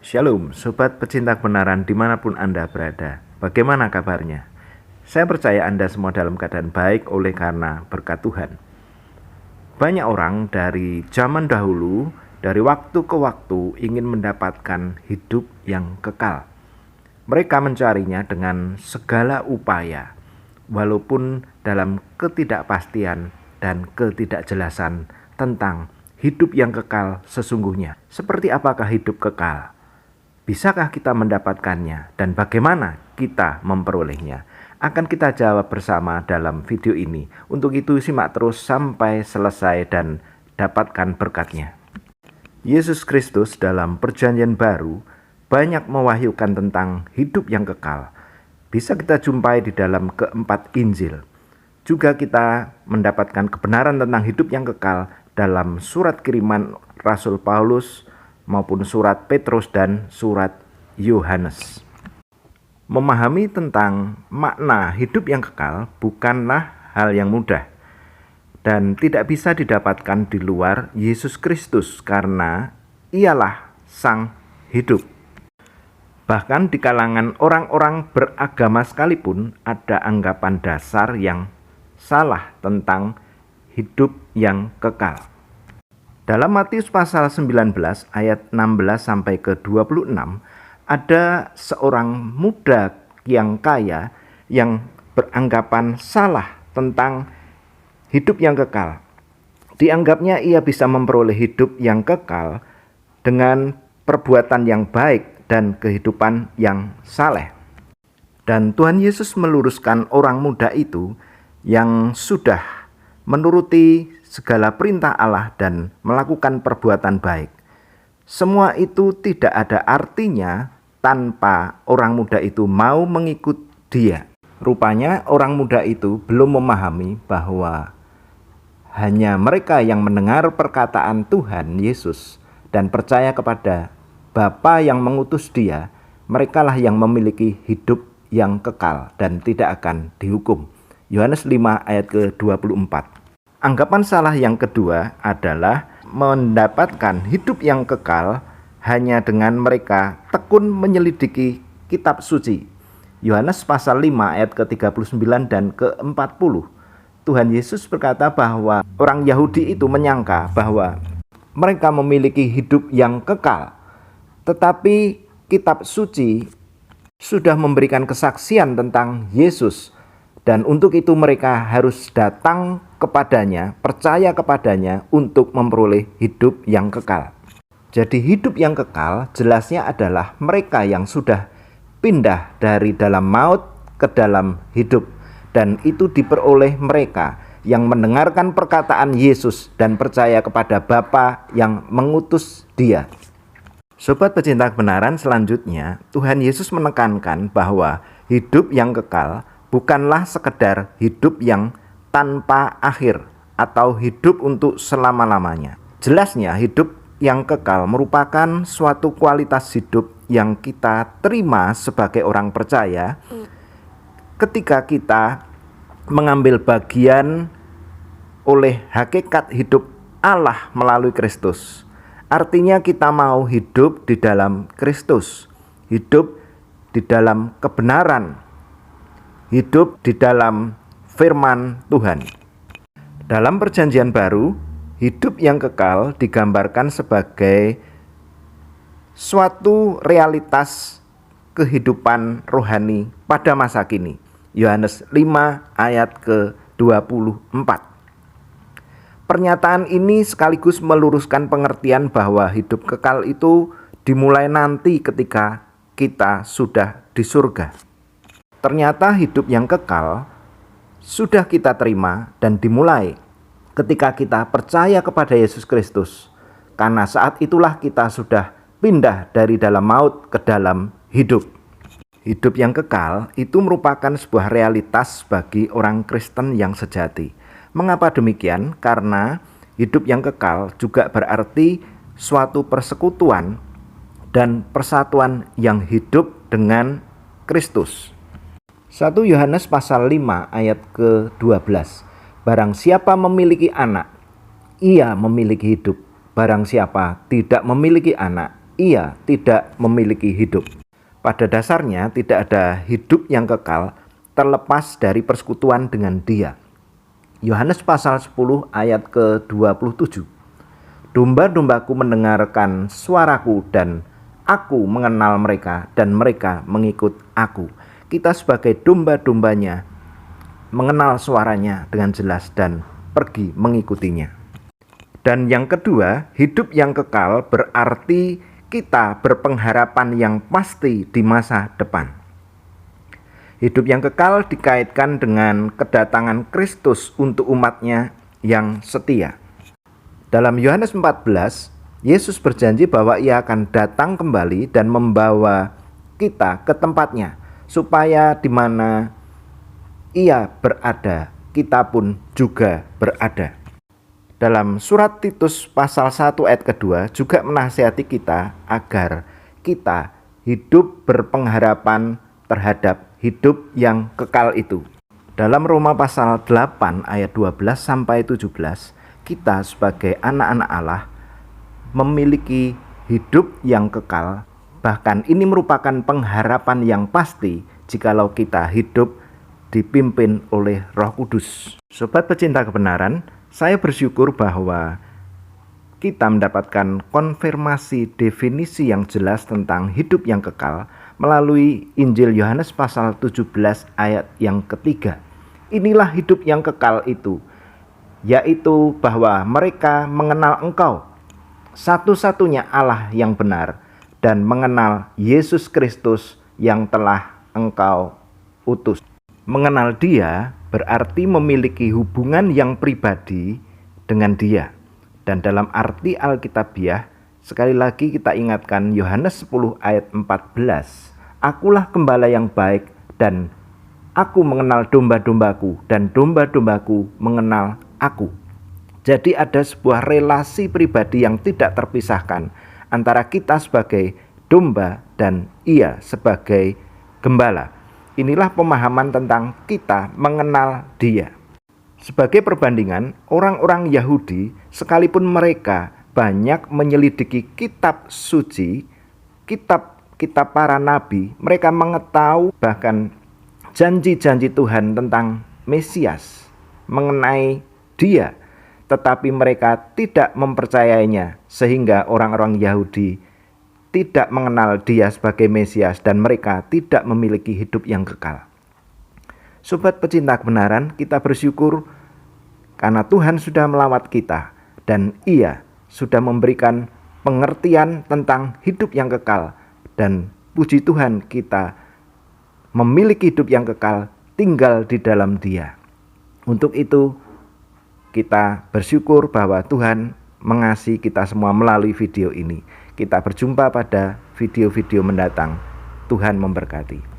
Shalom, sobat pecinta kebenaran dimanapun Anda berada. Bagaimana kabarnya? Saya percaya Anda semua dalam keadaan baik oleh karena berkat Tuhan. Banyak orang dari zaman dahulu, dari waktu ke waktu ingin mendapatkan hidup yang kekal. Mereka mencarinya dengan segala upaya, walaupun dalam ketidakpastian dan ketidakjelasan tentang hidup yang kekal sesungguhnya. Seperti apakah hidup kekal? Bisakah kita mendapatkannya dan bagaimana kita memperolehnya? Akan kita jawab bersama dalam video ini. Untuk itu simak terus sampai selesai dan dapatkan berkatnya. Yesus Kristus dalam Perjanjian Baru banyak mewahyukan tentang hidup yang kekal. Bisa kita jumpai di dalam keempat Injil. Juga kita mendapatkan kebenaran tentang hidup yang kekal dalam surat kiriman Rasul Paulus maupun surat Petrus dan surat Yohanes. Memahami tentang makna hidup yang kekal bukanlah hal yang mudah dan tidak bisa didapatkan di luar Yesus Kristus karena ialah Sang Hidup. Bahkan di kalangan orang-orang beragama sekalipun ada anggapan dasar yang salah tentang hidup yang kekal. Dalam Matius pasal 19 ayat 16 sampai ke 26 ada seorang muda yang kaya yang beranggapan salah tentang hidup yang kekal. Dianggapnya ia bisa memperoleh hidup yang kekal dengan perbuatan yang baik dan kehidupan yang saleh. Dan Tuhan Yesus meluruskan orang muda itu yang sudah menuruti segala perintah Allah dan melakukan perbuatan baik. Semua itu tidak ada artinya tanpa orang muda itu mau mengikut dia. Rupanya orang muda itu belum memahami bahwa hanya mereka yang mendengar perkataan Tuhan Yesus dan percaya kepada Bapa yang mengutus dia, merekalah yang memiliki hidup yang kekal dan tidak akan dihukum. Yohanes 5 ayat ke-24. Anggapan salah yang kedua adalah mendapatkan hidup yang kekal hanya dengan mereka tekun menyelidiki kitab suci. Yohanes pasal 5 ayat ke-39 dan ke-40. Tuhan Yesus berkata bahwa orang Yahudi itu menyangka bahwa mereka memiliki hidup yang kekal. Tetapi kitab suci sudah memberikan kesaksian tentang Yesus. Dan untuk itu mereka harus datang kepadanya, percaya kepadanya untuk memperoleh hidup yang kekal. Jadi hidup yang kekal jelasnya adalah mereka yang sudah pindah dari dalam maut ke dalam hidup. Dan itu diperoleh mereka yang mendengarkan perkataan Yesus dan percaya kepada Bapa yang mengutus dia. Sobat pecinta kebenaran, selanjutnya Tuhan Yesus menekankan bahwa hidup yang kekal bukanlah sekedar hidup yang tanpa akhir atau hidup untuk selama-lamanya. Jelasnya hidup yang kekal merupakan suatu kualitas hidup yang kita terima sebagai orang percaya ketika kita mengambil bagian oleh hakikat hidup Allah melalui Kristus. Artinya kita mau hidup di dalam Kristus, hidup di dalam kebenaran, hidup di dalam firman Tuhan. Dalam Perjanjian Baru, hidup yang kekal digambarkan sebagai suatu realitas kehidupan rohani pada masa kini. Yohanes 5 ayat ke-24. Pernyataan ini sekaligus meluruskan pengertian bahwa hidup kekal itu dimulai nanti ketika kita sudah di surga. Ternyata hidup yang kekal sudah kita terima dan dimulai ketika kita percaya kepada Yesus Kristus. Karena saat itulah kita sudah pindah dari dalam maut ke dalam hidup. Hidup yang kekal itu merupakan sebuah realitas bagi orang Kristen yang sejati. Mengapa demikian? Karena hidup yang kekal juga berarti suatu persekutuan dan persatuan yang hidup dengan Kristus. 1 Yohanes pasal 5 ayat ke-12. Barang siapa memiliki anak, ia memiliki hidup. Barang siapa tidak memiliki anak, ia tidak memiliki hidup. Pada dasarnya tidak ada hidup yang kekal terlepas dari persekutuan dengan Dia. Yohanes pasal 10 ayat ke-27. Domba-dombaku mendengarkan suaraku dan aku mengenal mereka dan mereka mengikut aku. Kita sebagai domba-dombanya mengenal suaranya dengan jelas dan pergi mengikutinya. Dan yang kedua, hidup yang kekal berarti kita berpengharapan yang pasti di masa depan. Hidup yang kekal dikaitkan dengan kedatangan Kristus untuk umatnya yang setia. Dalam Yohanes 14, Yesus berjanji bahwa ia akan datang kembali dan membawa kita ke tempatnya, supaya di mana ia berada, kita pun juga berada. Dalam surat Titus pasal 1 ayat kedua juga menasihati kita agar kita hidup berpengharapan terhadap hidup yang kekal itu. Dalam Roma pasal 8 ayat 12 sampai 17, kita sebagai anak-anak Allah memiliki hidup yang kekal. Bahkan ini merupakan pengharapan yang pasti jikalau kita hidup dipimpin oleh Roh Kudus. Sobat pecinta kebenaran, saya bersyukur bahwa kita mendapatkan konfirmasi definisi yang jelas tentang hidup yang kekal melalui Injil Yohanes pasal 17 ayat yang ketiga. Inilah hidup yang kekal itu, yaitu bahwa mereka mengenal Engkau, satu-satunya Allah yang benar, dan mengenal Yesus Kristus yang telah Engkau utus. Mengenal Dia berarti memiliki hubungan yang pribadi dengan Dia. Dan dalam arti Alkitabiah, sekali lagi kita ingatkan Yohanes 10 ayat 14. Akulah gembala yang baik dan aku mengenal domba-dombaku dan domba-dombaku mengenal aku. Jadi ada sebuah relasi pribadi yang tidak terpisahkan antara kita sebagai domba dan Ia sebagai gembala. Inilah pemahaman tentang kita mengenal Dia. Sebagai perbandingan, orang-orang Yahudi sekalipun mereka banyak menyelidiki kitab suci, kitab para nabi, mereka mengetahui bahkan janji-janji Tuhan tentang Mesias mengenai Dia, tetapi mereka tidak mempercayainya sehingga orang-orang Yahudi tidak mengenal Dia sebagai Mesias dan mereka tidak memiliki hidup yang kekal. Sobat pecinta kebenaran, kita bersyukur karena Tuhan sudah melawat kita dan Ia sudah memberikan pengertian tentang hidup yang kekal, dan puji Tuhan kita memiliki hidup yang kekal tinggal di dalam Dia. Untuk itu kita bersyukur bahwa Tuhan mengasihi kita semua melalui video ini. Kita berjumpa pada video-video mendatang. Tuhan memberkati.